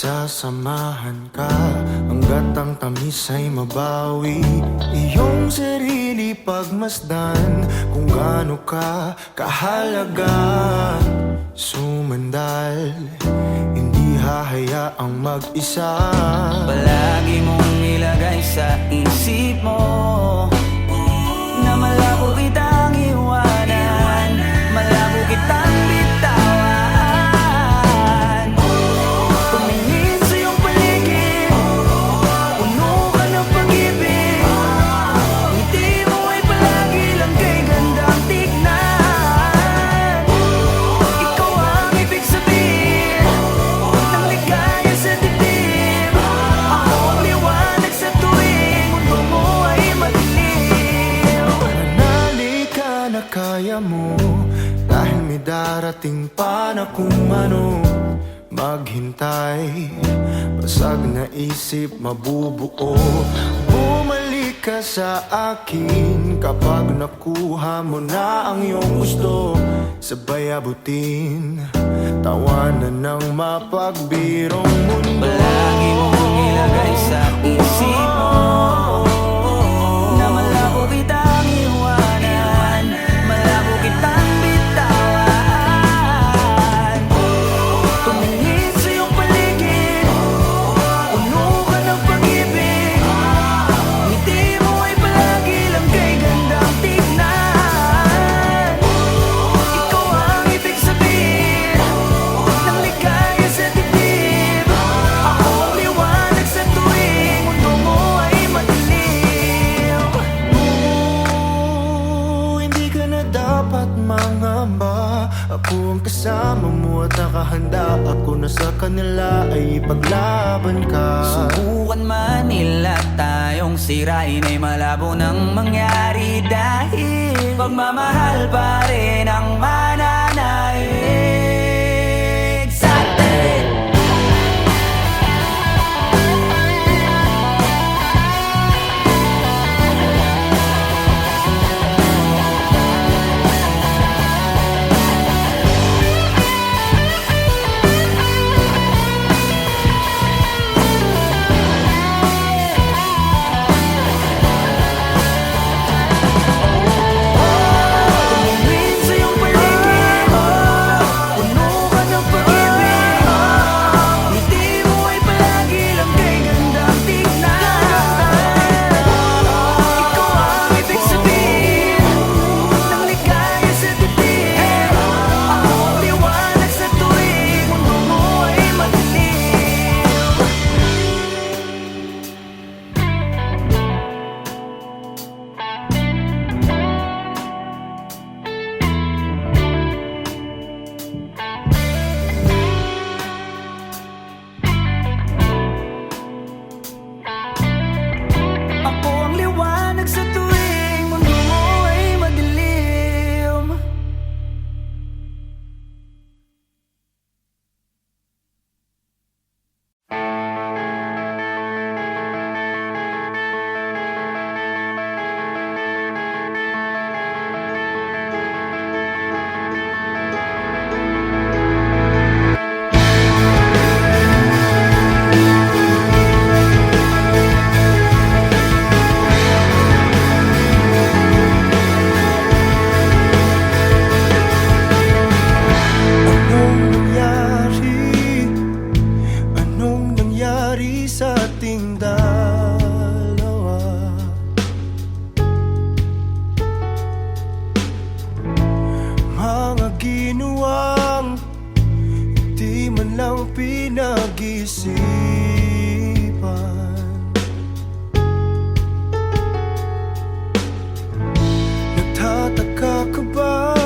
Pagsasamahan ka hanggat ang tamis ay mabawi. Iyong sarili pagmasdan kung gaano ka kahalaga. Sumandal, hindi hahayaang mag-isa. Palagi mong ilagay sa isip mo na malabo kitang iwanan, malabo kitang bitawan. Tumingin sa iyong paligid, puno ka ng pag-ibig. Ngiti mo ay palagi lang kay gandang tignan. Ikaw ang ibig sabihin ng ligaya sa dibdib. Ako ang liwanag sa tuwing mundo mo ay madilim. Manali ka na kaya mo, dahil may darating pa na kung ano. Maghintay, basag na isip mabubuo. Bumalik ka sa akin kapag nakuha mo na ang iyong gusto. Sabay abutin, tawanan ng mapagbirong mundo. Palagi mong ilagay sa isip mo na malabo kitang iwanan, malabo kitang bitawan. Tumingin sa iyong paligid, puno ka ng pag-ibig. Ngiti mo ay palagi lang kay gandang tignan. Ikaw ang ibig sabihin ng ligaya sa dibdib. Ako ang liwanag sa tuwing mundo mo ay madilim. Hindi ka na dapat mangamba. Ako ang kasama mo at nakahanda. Ako na sa kanila ay ipaglaban ka. Subukan man nila tayong sirain ay malabo nang mangyari, dahil pagmamahal pa rin ang mananaig sa atin. Tumingin sa iyong paligid, puno ka ng pag-ibig. Ngiti mo ay palagi lang kay gandang tignan. Ikaw ang ibig sabihin ng ligaya sa dibdib. Ako ang liwanag sa tuwing mundo mo ay madilim. Ako ang liwanag sa tuwing mundo mo ay madilim. Anong nangyari? Anong nangyari sa ating dalawa? Mga ginawang di man lang pinag-isipan. Nagtataka ka ba?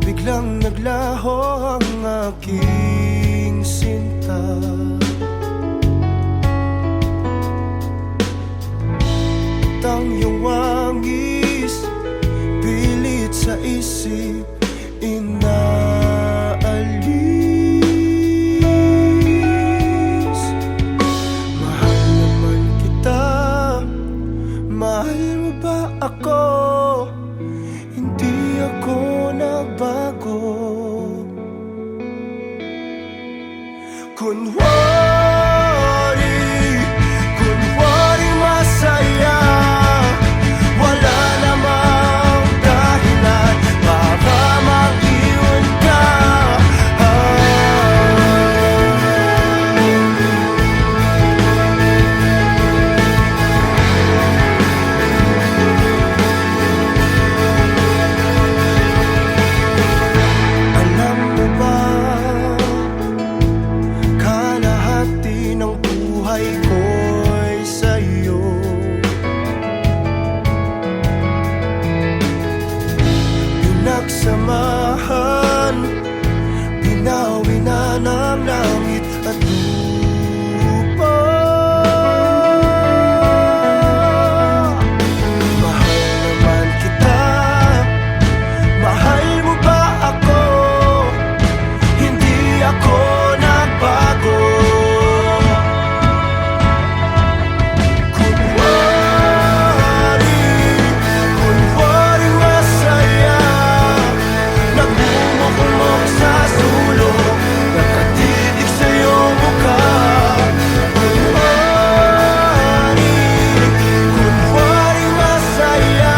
Biglang naglaho ang aking sinta. Tang iyong wangis, pilit sa isip, inaalis. kunwari masaya. Wala namang dahilan para mag-iwan ka. Alam mo ba, kalahati ng buhay ko'y sa'yo. Pinagsamahan, binawi na ng langit at lupa. Mahal naman kita, mahal mo ba ako? Hindi ako nagbago. Kunwari masaya, nagmumukmok sa sulok, nakatitig sa iyong mukha. Kunwari masaya,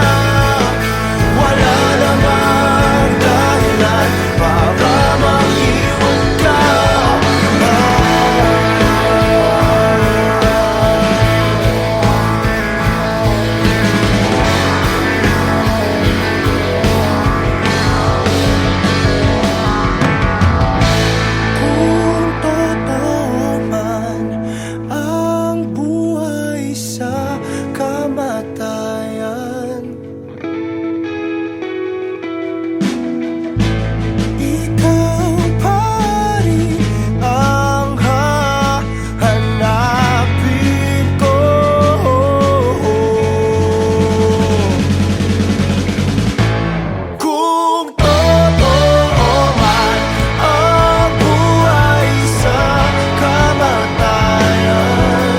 wala namang dahilan para mag-iwan ka. Kung totoo man ang buhay sa kamatayan, ikaw pa rin ang hahanapin ko. Kung totoo man ang buhay sa kamatayan,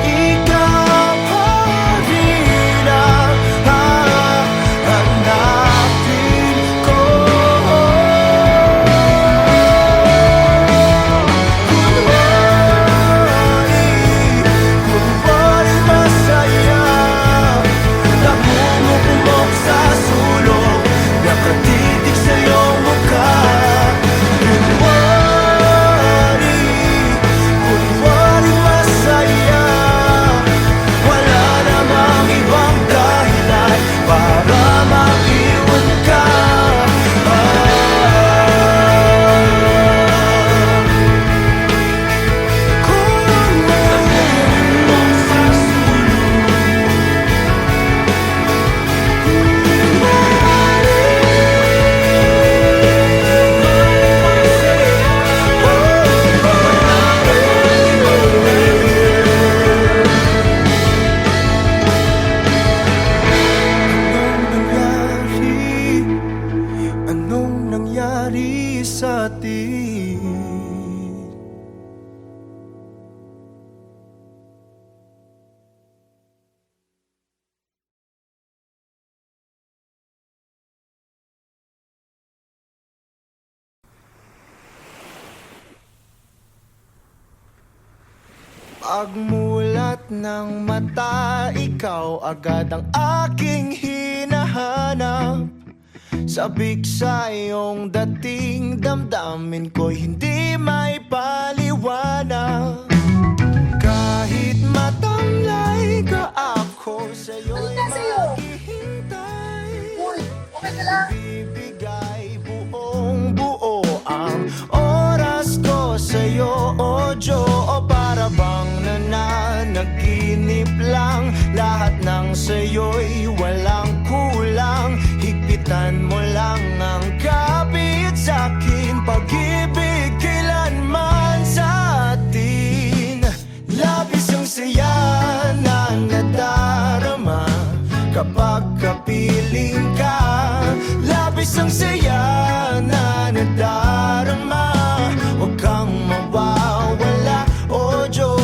ikaw pa rin ang hahanapin ko. Kunwari masaya, namumukmok sa sulok, nakatitig sa iyong mukha. Kunwari masaya, wala namang ibang dahilan para mag-iwan ka. Anong nangyari sa atin? Pagmulat ng mata, ikaw agad ang aking hinahanap. Sabik sa iyong dating, damdamin ko'y hindi may paliwanag. Kahit matamlay ka, ako sa'yo'y maghihintay. Okay ka lang? Bibigay buong buo ang oras ko sa'yo, o Diyo. O para bang nananaginip lang, lahat ng sa'yo'y walang kulang. Higpitan mo lang ang kapit sa'kin, pag-ibig kailanman sa atin. Labis ang saya na nadarama kapag kapiling ka. Labis ang saya na nadarama, huwag kang mawawala, o Diyos.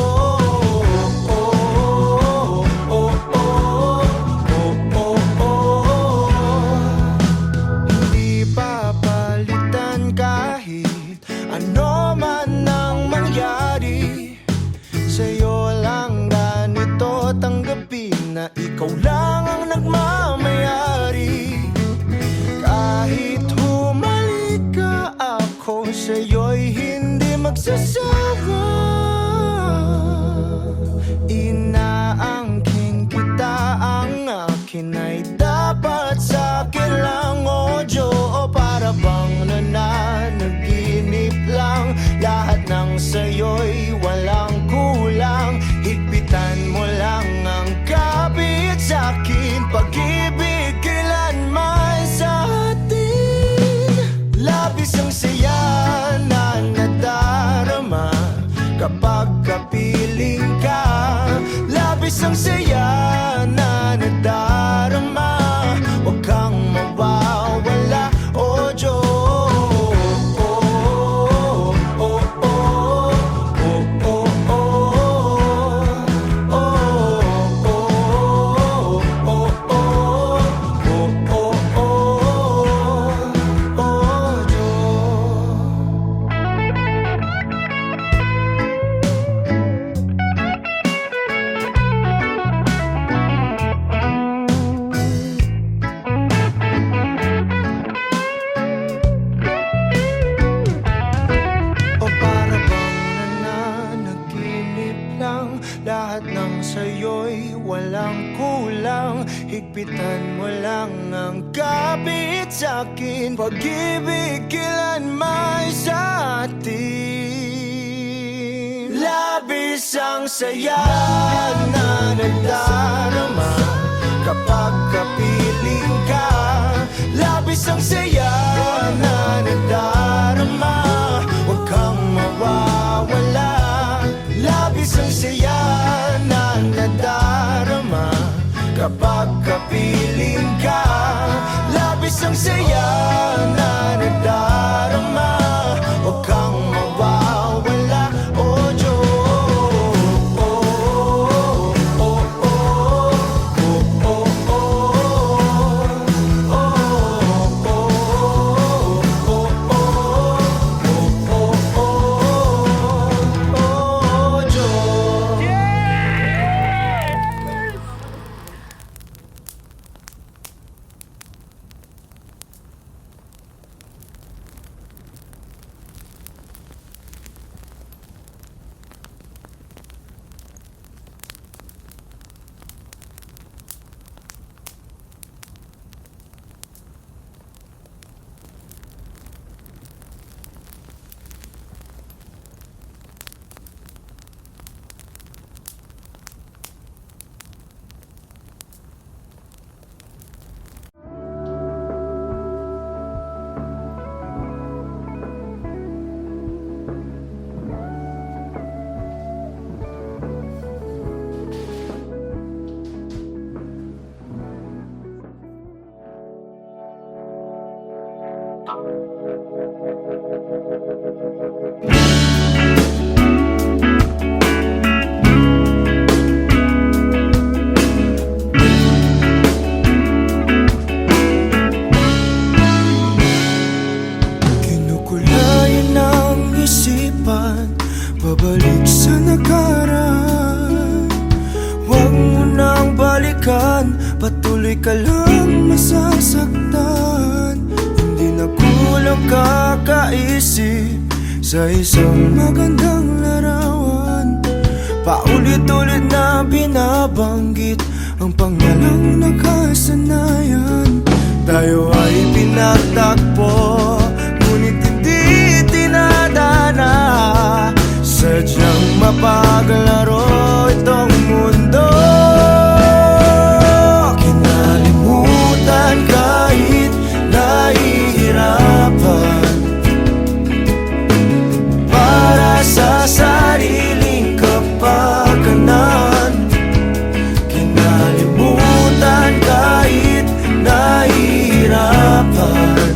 sa'yo'y hindi magsasawa. Inaangking kita, ang akin ay dapat sa'kin lang. O Diyo, o para bang nananaginip lang. Lahat ng sa'yo'y walang kulang. Higpitan mo lang ang kapit sa'kin. Pag-ibig kailanman sa atin. Labis ang saya na nadarama kapag kapiling ka. Labis ang saya na nadarama. Huwag kang mawawala, o Diyos. Lahat ng sa'yo'y walang kulang. Higpitan mo lang ang kapit sa'kin. Pag-ibig kailanman sa atin. Labis ang saya na nagdarama kapag kapiling ka. Labis ang saya na nagdarama. Huwag kang mawawala. Labis ang saya na nadarama kapag kapiling ka. Labis ang saya na nadarama. Huwag kang mawawala, o Diyos. Kinukulayan ng isipan, pabalik sa nakaraan. Huwag mo nang balikan, patuloy ka lang masasaktan. Hindi na kulang kakaisip sa isang magandang larawan. Paulit-ulit na binabanggit ang pangalang nakasanayan. Tayo ay pinagtagpo, ngunit hindi tinadana. Sadyang mapaglaro itong mundo. Kinalimutan kahit nahihirapan, para sa sariling kapakanan. Kinalimutan kahit nahihirapan,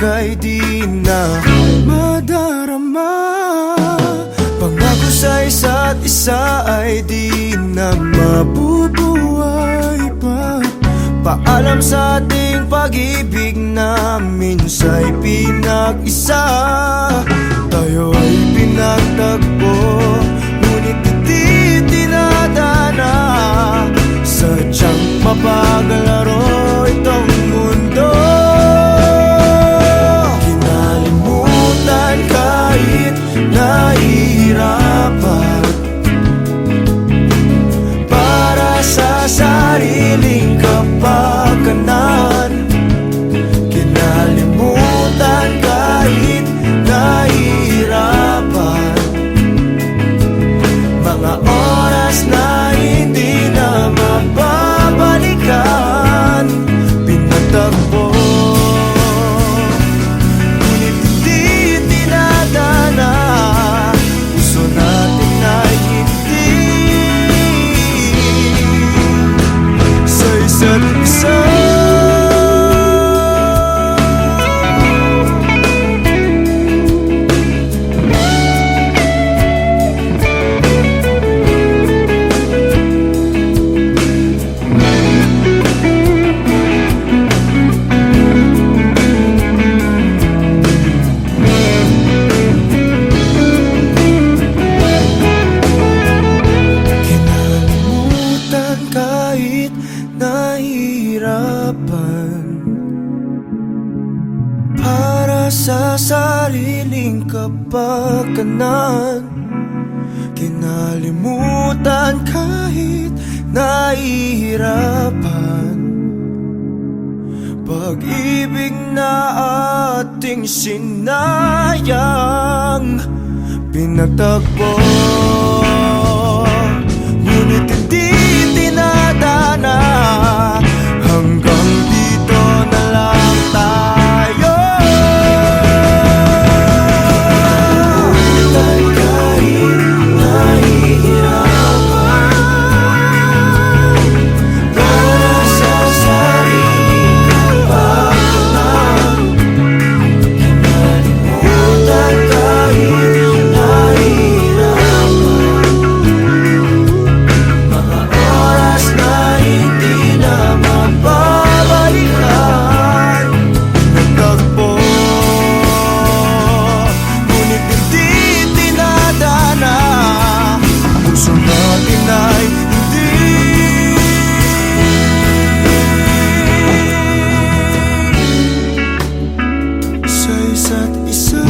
ay di na madarama. Pangako sa isa't isa ay di na mabubuhay pa. Paalam sa ating pag-ibig na minsa'y pinag-isa. Tayo ay pinagtagpo, ngunit di tinadana. Sadyang mapaglaro itong mundo. Kinalimutan kahit nahihirapan, para sa sariling kapakanan. Kinalimutan kahit nahihirapan, mga oras na hindi na mababalikan. Pinatagpo, ngunit di tinadana. Puso natin ay hindi sa isa't isa. Kahit nahihirapan, para sa sariling kapakanan. Kinalimutan kahit nahihirapan, pag-ibig na ating sinayang. Pinagtagpo, ngunit hindi tinadana. Hanggang dito na lang tayo. Kahit nahihirapan, para sa sariling kapakanan. Kinalimutan kahit nahihirapan, mga oras na hindi na mababalikan. Nagtagpo, ngunit hindi tinadana. Puso natin ay hindi sa isa't isa.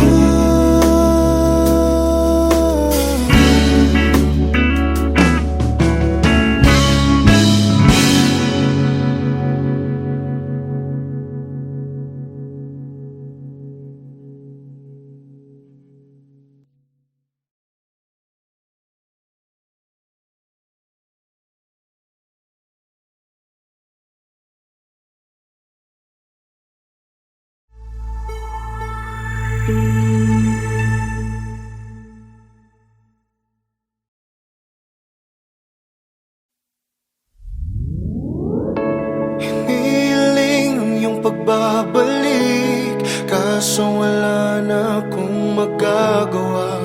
Hiniling ang iyong pagbabalik, kaso wala na akong magagawa.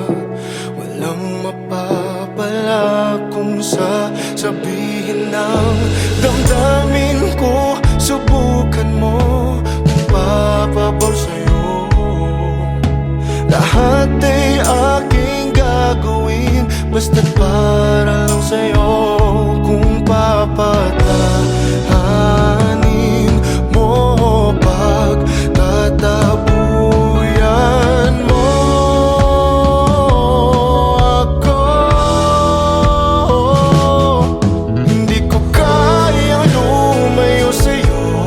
Walang mapapala kung sasabihin ng damdamin ko. Subukan mo kung papabor sa'yo. Lahat ay aking gagawin, basta't para lang sa'yo. Kung papatahanin mo, pagtatabuyan mo ako. Hindi ko kayang lumayo sa'yo,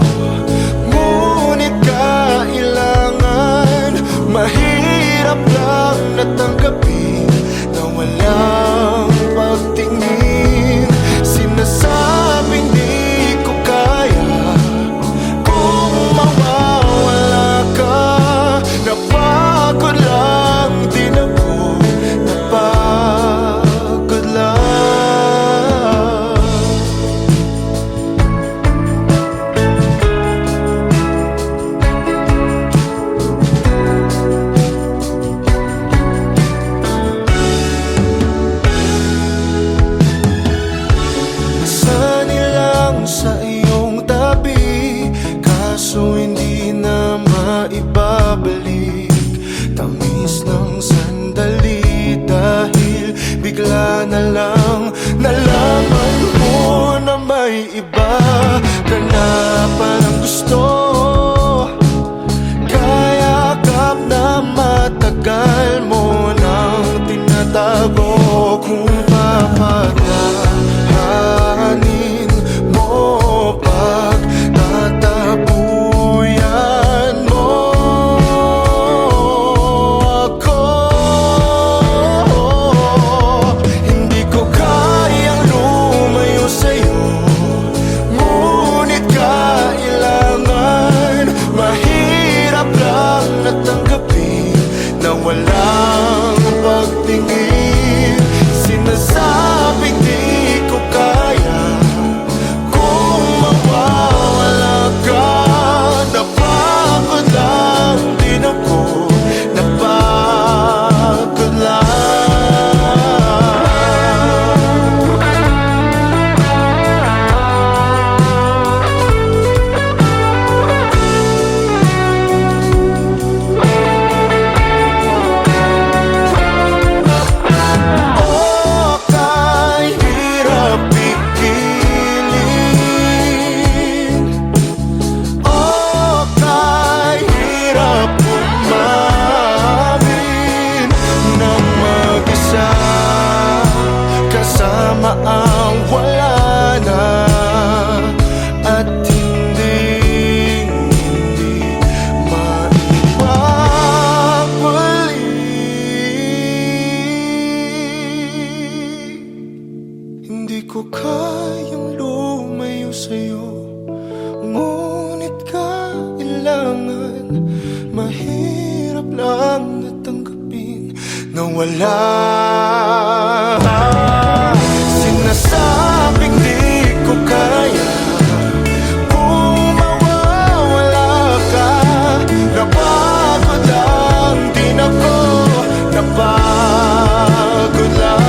ngunit kailangan. Mahirap lang natanggapin na walang pagtingin. Sinasabing di ko kaya kung mawawala ka. Napagod lang din ako, napagod lang. tagal mo nang tinatago. Kung papatahanin mo, pagtatabuyan mo ako, hindi ko kayang lumayo sa'yo, ngunit kailangan. Mahirap lang natanggapin na walang pagtingin. Sinasabing di ko kaya kung mawawala ka. Napagod lang din ako, napagod lang. Kasama ang wala na at hindi maibabalik. Hindi ko kayang lumayo sa'yo, ngunit kailangan. Mahirap lang natanggapin na wala. Sinasabing di ko kaya kung mawawala ka. Napagod lang din ako, napagod lang.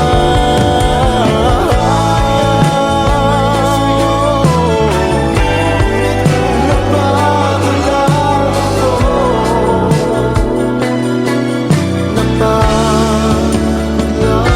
Napagod lang ako, napagod lang.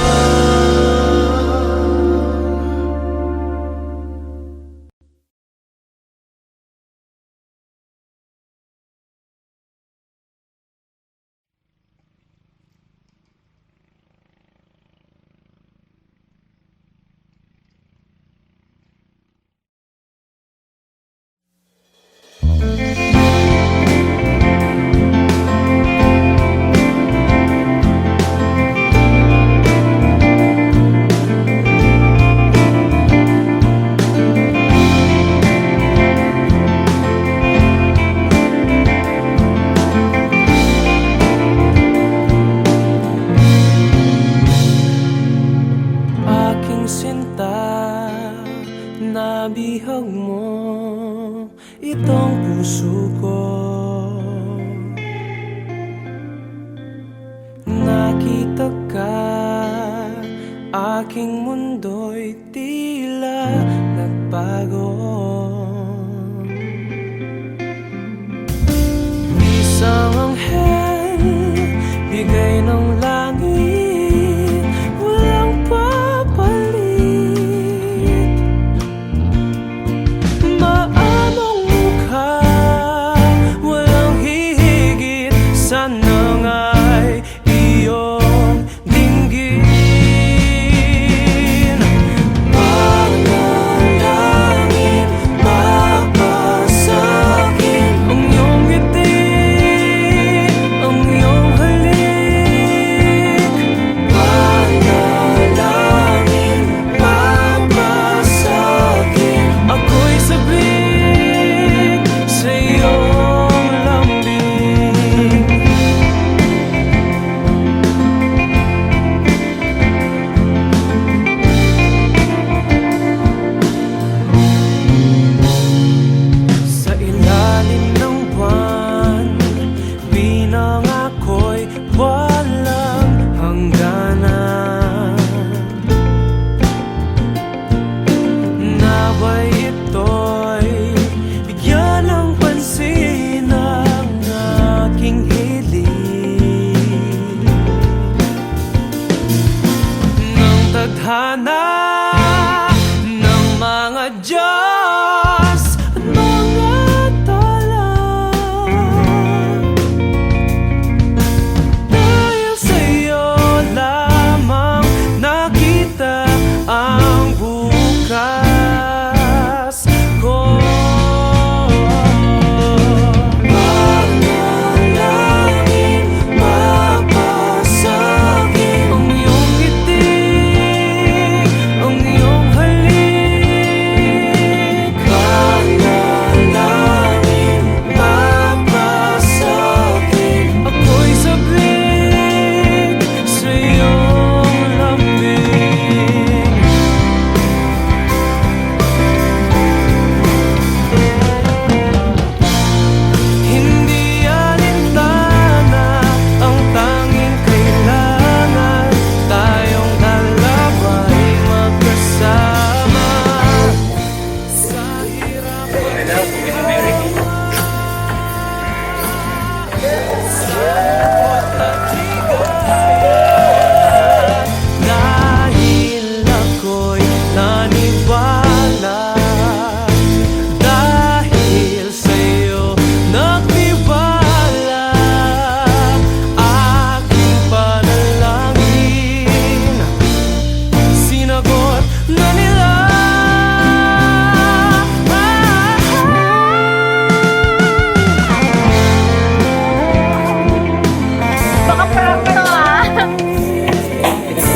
Aking sinta, nabihag mo itong puso ko. Nakita ka, aking mundo'y tila nagbago. Isang anghel, bigay ng langit, walang papalit. Maamong mukha, walang hihigit, sana nga'y iyong dinggin. Panalangin, mapasakin ang iyong ngiti, ang iyong halik. Panalangin, mapasakin, ako'y sabik sa iyong lambing. Sa ilalim ng buwan, binang ako'y walang hangganan. Naway ito'y bigyan ng pansin ang aking hiling. Ng tadhana ng mga Diyos at mga tala,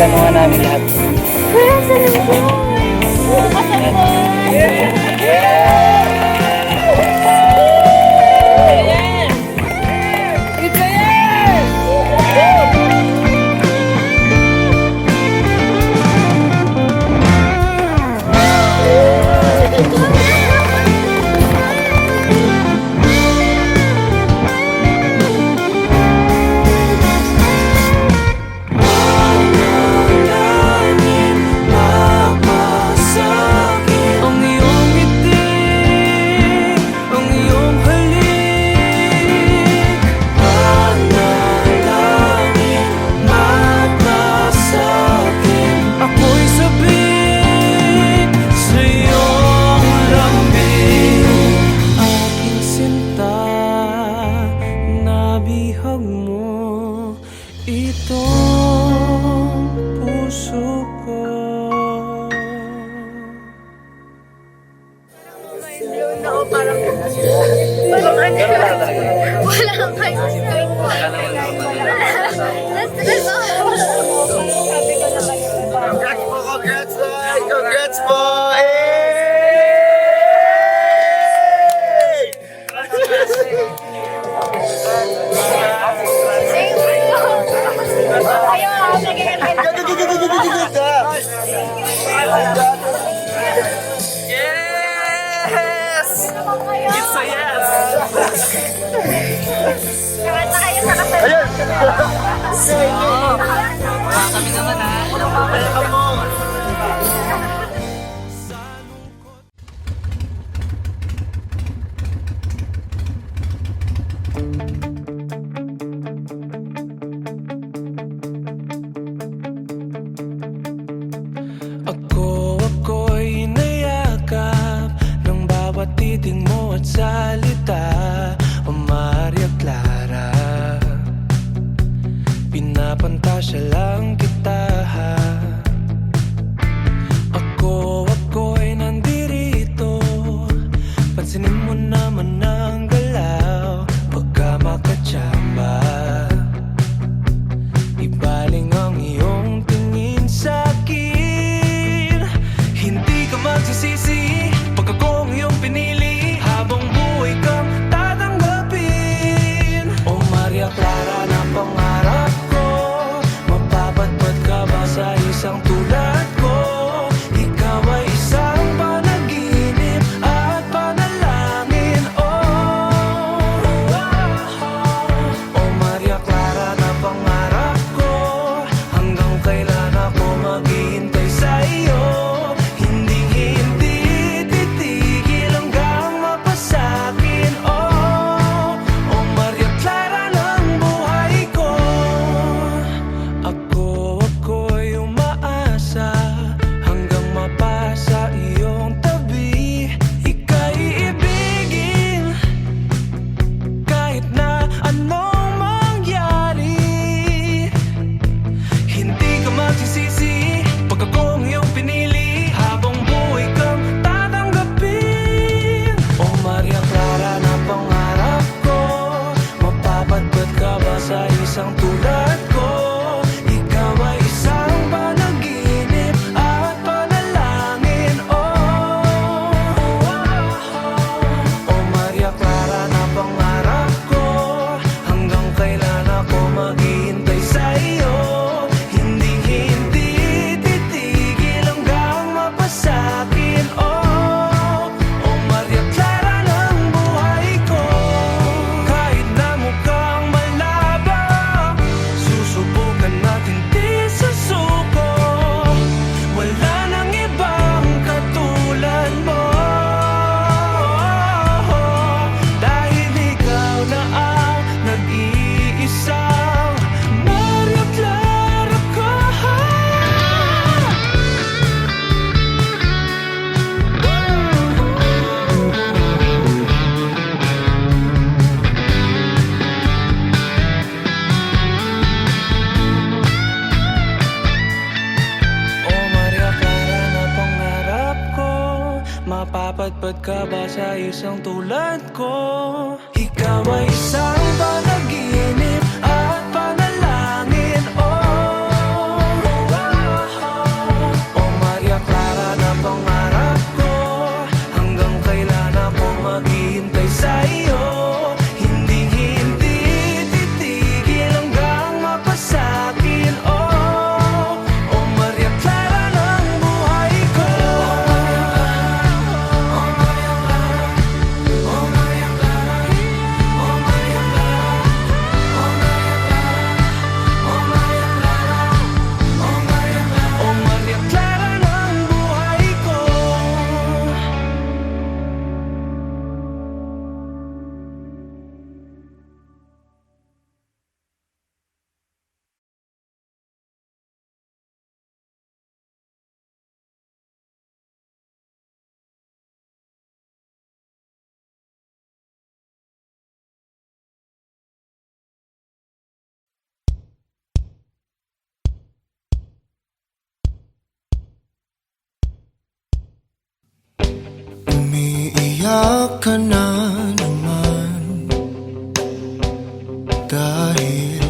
Pagtanungan namin lahat. Ang iyong ngiti, ang iyong halik, panalangin, mapasakit. Ako'y sabik sa iyong lambing. Aking sinta, nabihag mo itong puso ko. Parang ano, wala kang kayo. Na-stress ako. Sabi ko na kayo. Congrats po, congrats, Tay! Congrats po! Ayaw, nagiging Yes! It's a yes! Kumanta kayo sa kasal. Kami naman ha. Ako'y nayakap ng bawat titig mo at salita. O Maria Clara, pinapantasya lang kita. Ako'y nandirito, pansinin mo naman ang galaw. Pagka makatsamba, ibaling ang iyong tingin sa'kin. Hindi ka magsisisi pag ako ang iyong pinili. Habang buhay kang tatanggapin. O Maria Clara na pangarap ko, mapapadpad ka ba sa isang tulad ko? Ikaw ay isang panaginip at panalangin. O Maria Clara na pangarap ko, hanggang kailan ako maghihintay sa iyo. Hindi titigil hanggang mapasakin. O Maria Clara ng buhay ko. Ako'y umaasa hanggang mapasa iyong tabi. Ika'y ibigin kahit na anong mangyari. Hindi ka magsisisi pag ako ang iyong pinili. Habang buhay kang tatanggapin. O Maria Clara na pangarap ko, mapapadpad ka ba sa isang tulad ko? Ikaw ay isang panaginip at panalangin. O Maria Clara na pangarap ko, hanggang kailan ako maghihintay sa iyo. Hindi titigil hanggang mapasakin. O Maria Clara ng buhay ko. Kahit na mukhang malabang, susubukan natin di susuko. Wala nang ibang katulad mo, dahil ikaw na ang nag-iisang Maria Clara ko. O Maria Clara na pangarap ko, mapapadpad ka ba sa isang tulad ko? Ikaw ay isang panaginip at panalangin. ka na naman, dahil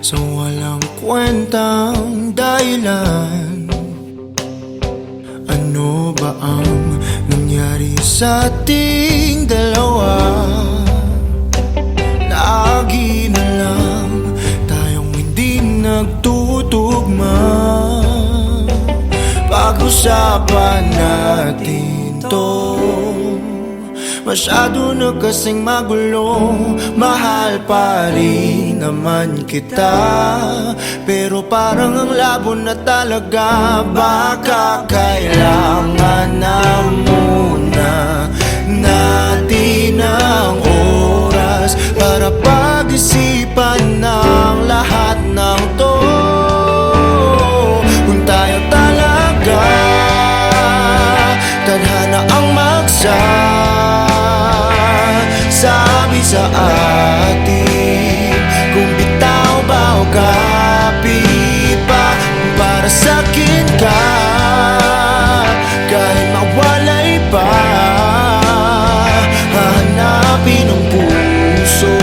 sa walang kwentang dahilan. Ano ba ang nangyari sa ating dalawa? Lagi na lang tayong hindi nagtutugma. Pag-usapan natin to, masyado na kasing magulo. Mahal pa rin naman kita, pero parang ang labo na talaga. Baka kailangan na muna natin ang oras para pag-isipan ng lahat ng to. Kung tayo talaga tadhana ang sabi sa atin, kung bitaw ba o kapit pa. Para sa'kin ka, kahit mawalay pa, hahanapin ang puso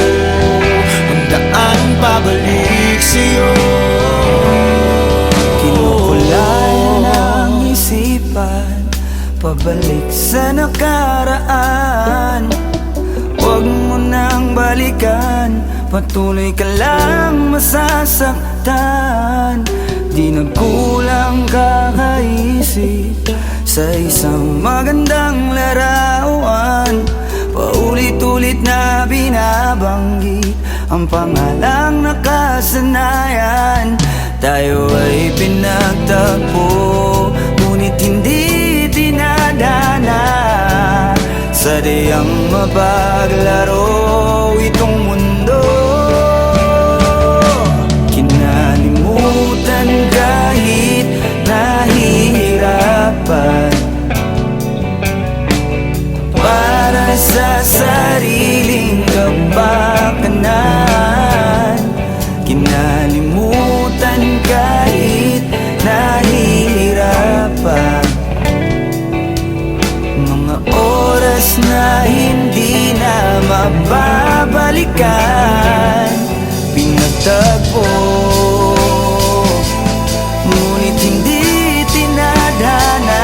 ang daan pabalik sa'yo. Kinukulay ng isipan, pabalik sa nakaraan. Huwag mo nang balikan, patuloy ka lang masasaktan. Di nagkulang kakaisip sa isang magandang larawan. Paulit-ulit na binabanggit ang pangalang nakasanayan. Tayo ay pinagtagpo, ngunit hindi dinadana. Sadyang mapaglaro itong mundo. Kinalimutan kahit nahihirapan, para sa sariling kapakanan. Kinalimutan kahit nahihirapan, mga oras na hindi na mababalikan. Pinagtagpo, ngunit hindi tinadhana.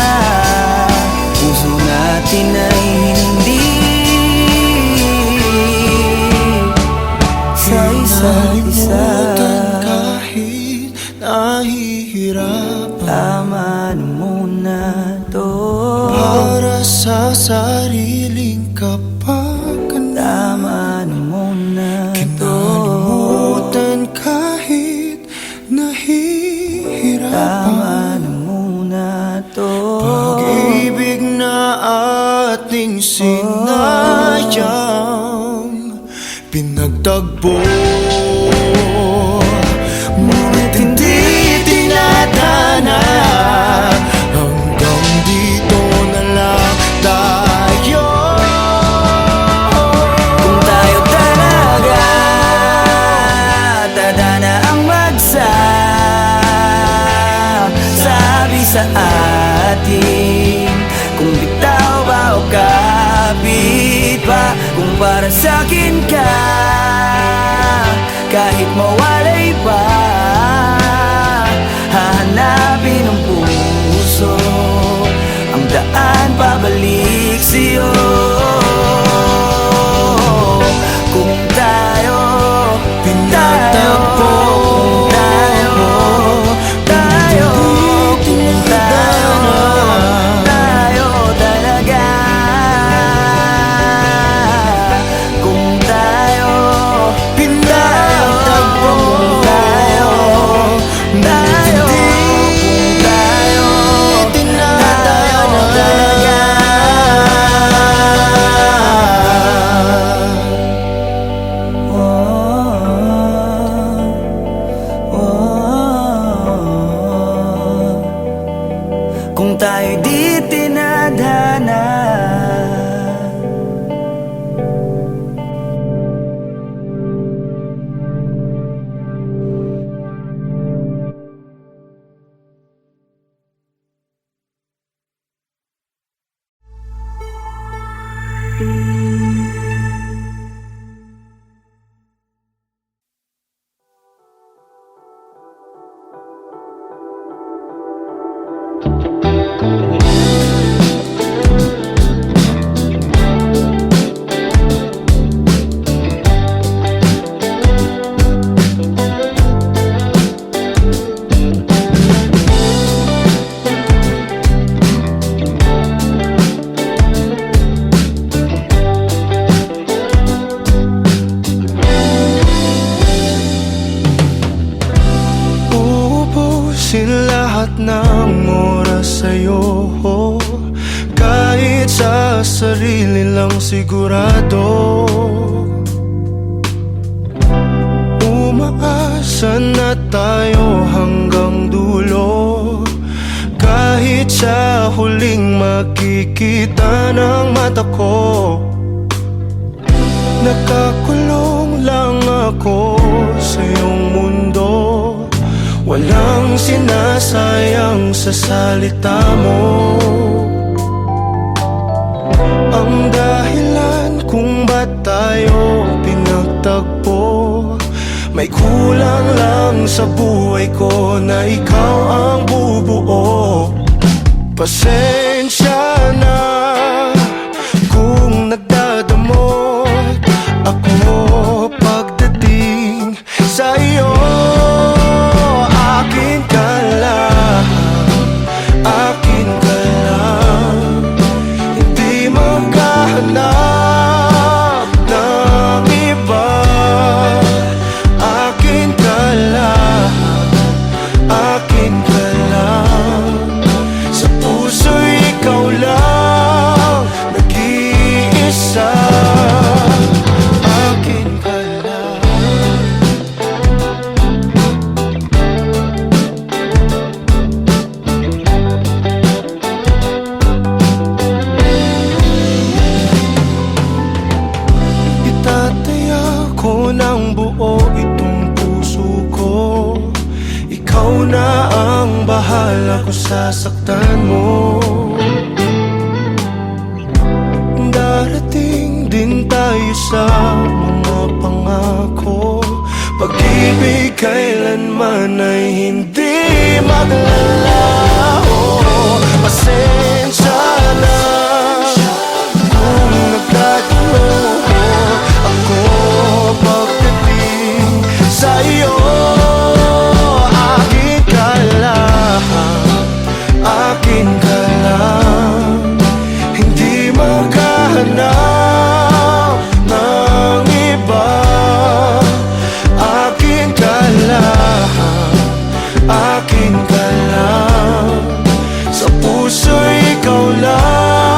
Puso natin ay hindi sa isa't isa. Kahit nahihirapan, Tama na muna to. para sa sariling kapakanan. Tama na muna to. Kinalimutan kahit nahihirapan. Tama na muna to. Pag-ibig na ating sinayang, pinagtagpo, ngunit hindi tinadhana. Hanggang dito na lang tayo. Kung tayo talaga tadhana ang sabi sa atin, kung bitaw ba o kapit pa. Kung para sa'kin ka, kahit mawalay pa, hahanapin ang puso ang daan pabalik sa'yo. Kung tayo Pinagtagpo, kung tayo di tinadhana. Thank you. Ubusin lahat ng oras sa'yo, kahit sa sarili lang sigurado. Umaasa na tayo hanggang dulo, kahit sa huling makikita ng mata ko. Nakakulong lang ako sa iyong mundo, walang sinasayang sa salita mo. Ang dahilan kung ba't tayo pinagtagpo, may kulang lang sa buhay ko na ikaw ang bubuo. Pasensya na kung nagdadamot ako pagdating sa iyo. Akin ka lang, akin ka lang, hindi maghahanap ng iba. Akin ka lang, akin ka lang, sa puso'y ikaw lang nag-iisa. Akin ka lang. Itataya ko ng buo itong puso ko, ikaw na ang bahala kung sasaktan mo. Darating din tayo sa mga pangako, pag-ibig kailanman ay hindi maglalaho. Pasensya na kung nagkatalo ako pagdating sa iyo. Akin ka lang, akin ka lang, hindi maghahanap ng iba. Akin ka lang, akin ka lang, sa puso'y ikaw lang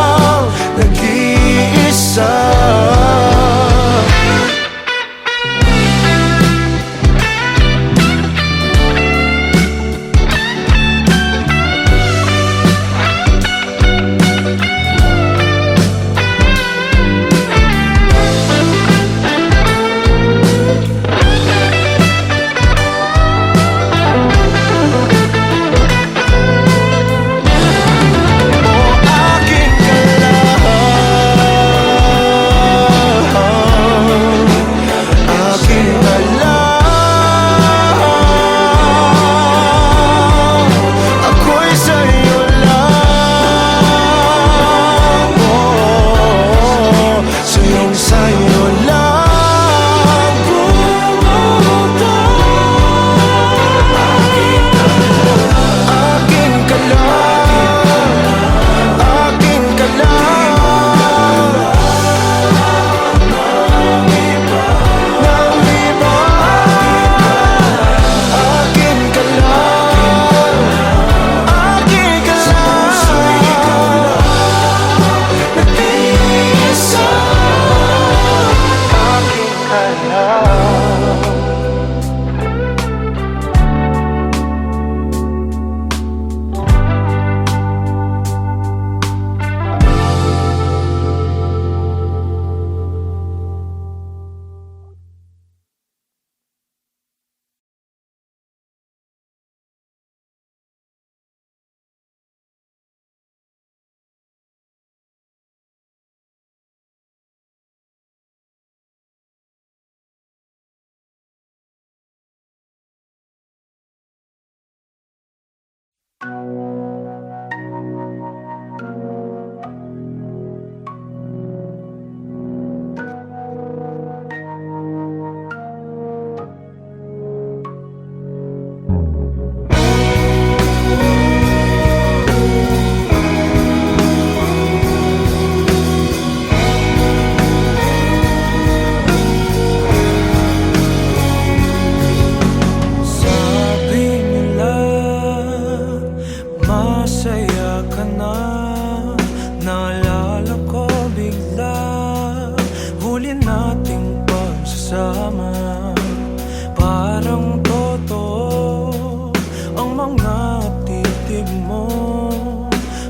mga titig mo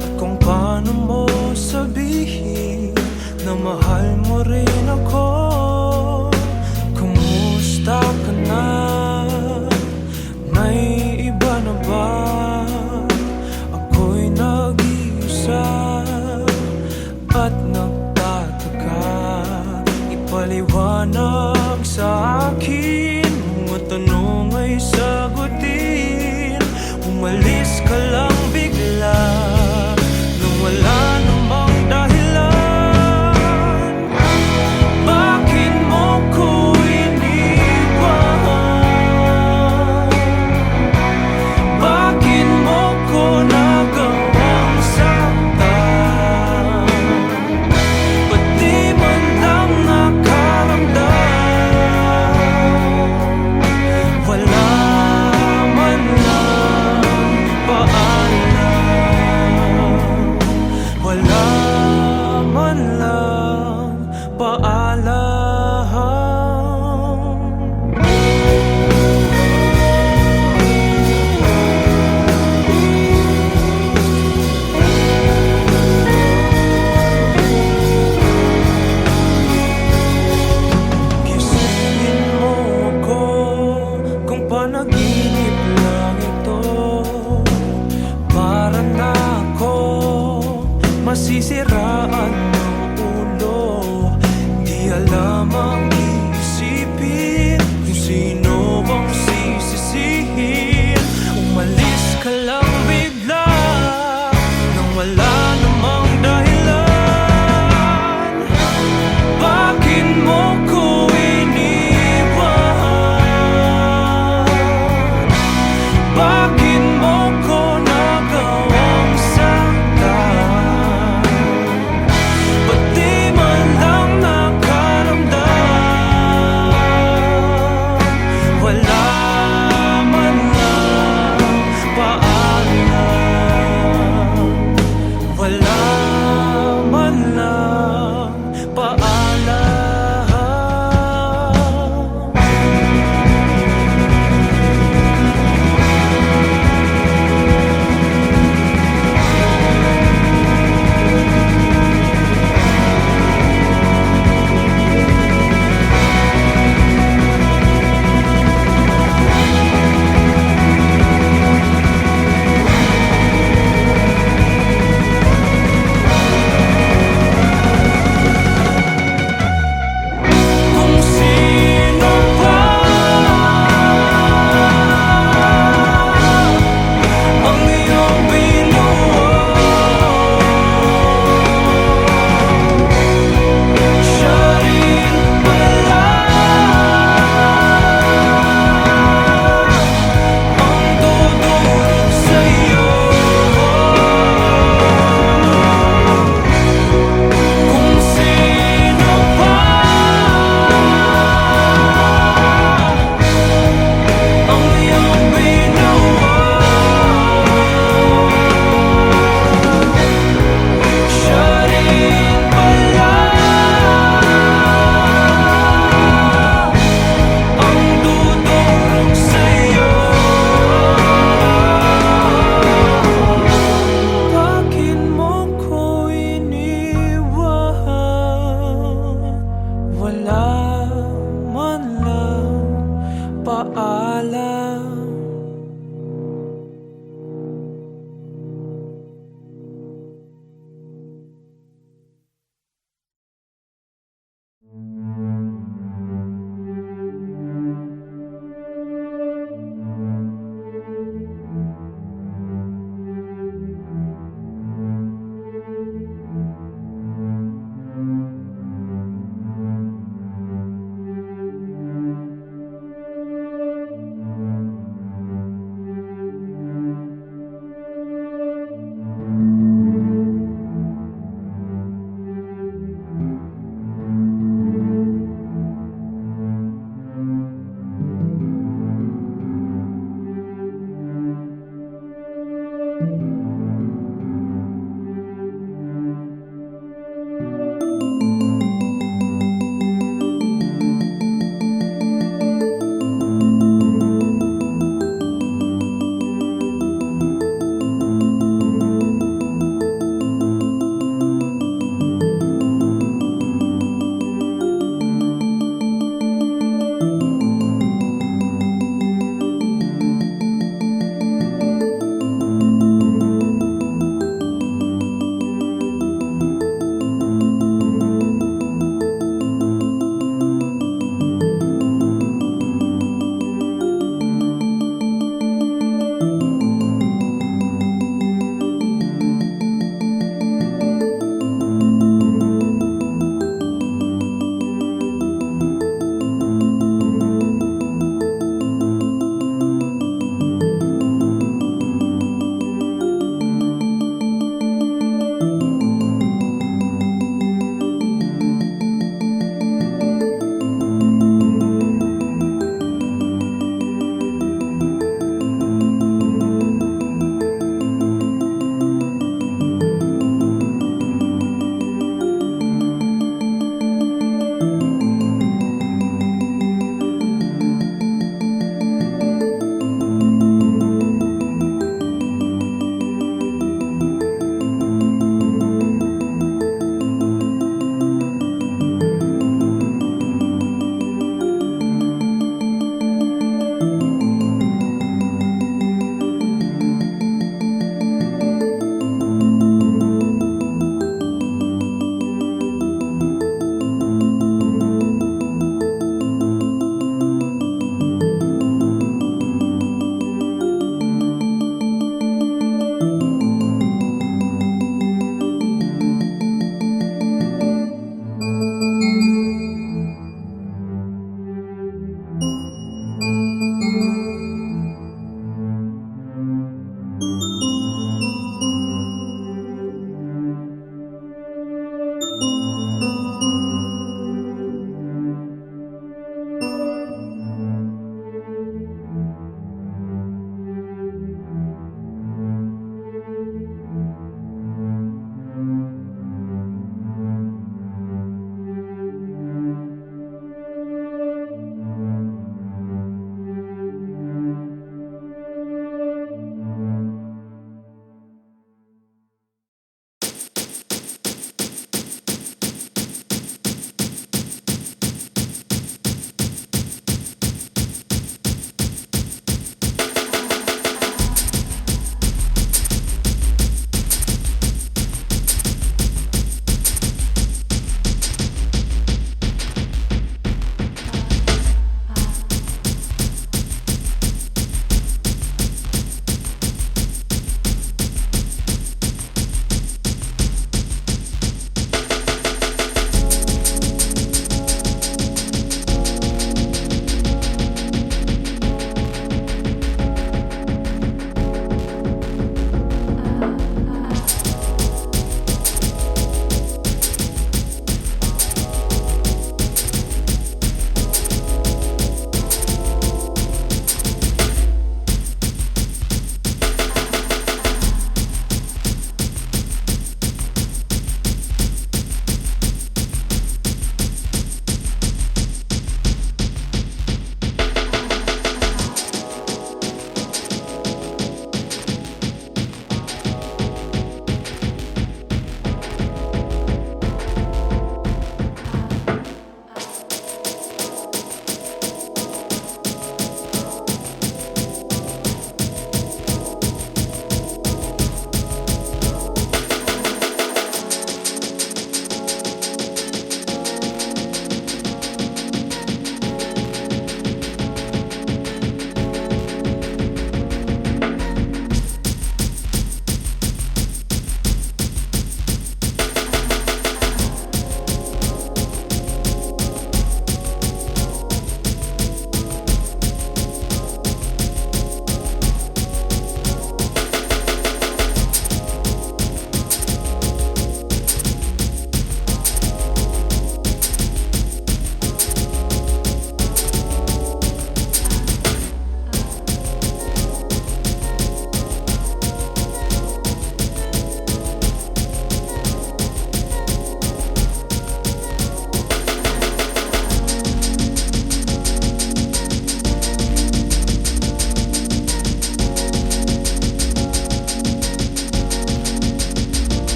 at kung paano mo sabihin na mahal mo rin ako. Kumusta ka na? May iba na ba? Ako'y nag-iisa at nagtataka. Ipaliwanag sa akin, mga tanong ay sagutin. Umalis ka lang bigla nung wala namang dahilan. Bakit mo ko iniwan? Bakit mo ko nagawang saktan? Ba't di man lang nakaramdam? Wala man lang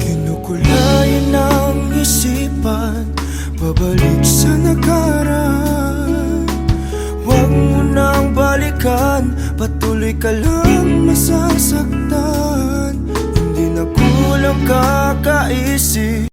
Kinukulayan ng isipan, babalik sa nakaraan. Huwag mo nang balikan, patuloy ka lang masasaktan. Hindi na kulang kakaisip